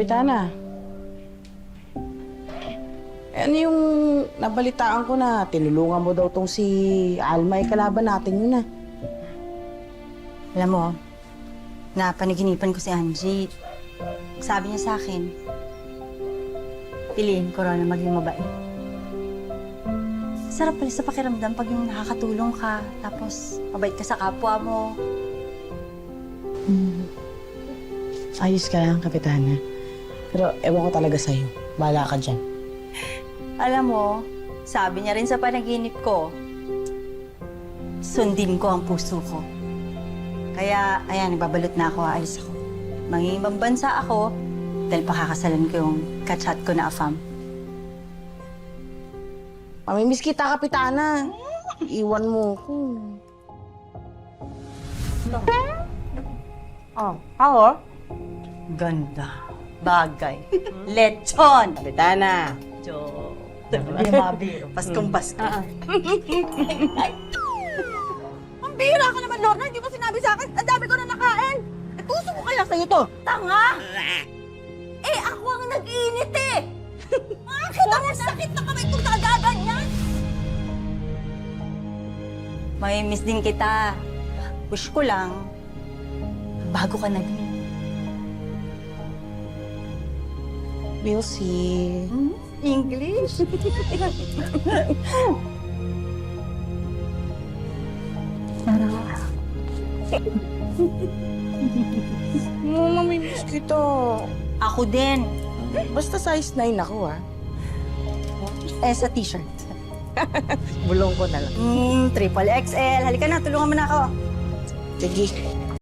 Kapitana. Ano yung nabalitaan ko na tinulungan mo daw tong si Alma, kalaban natin yun na. Alam mo, napanaginipan ko si Angie. Sabi niya sa akin, piliin ko raw na maging mabait. Sarap pala sa pakiramdam pag yung nakakatulong ka, tapos mabait ka sa kapwa mo. Ayos ka lang, Kapitana. Pero ewan ko talaga sa'yo. Bahala ka dyan. Alam mo, sabi niya rin sa panaginip ko, sundin ko ang puso ko. Kaya, ayan, nagbabalot na ako, aalis ako. Mangingibang bansa ako dahil pakakasalan ko yung kachat ko na afam. Mamimiss kita, Kapitana. Iwan mo ko. Oh, ako? Ganda. Bagay. Lechon! Kapitana. Jo. Hindi mabiro. Paskong Pasko. Ang bihira ka naman, Lorna. Hindi mo sinabi sa akin. Ang dami ko na nakain. Eh, puso ko kaya sa'yo to. Tanga! Eh, ako ang nag-iinit eh! Kita mo, sakit na kamay kung nagaganyan. May miss din kita. Wish ko lang, bago ka naging. We'll see. English? Mamimiss kita. Ako din. Basta size 9 ako, ha? Eh, sa t-shirt. Bulong ko na lang. Triple XL. Halika na, tulungan mo na ako. Sige.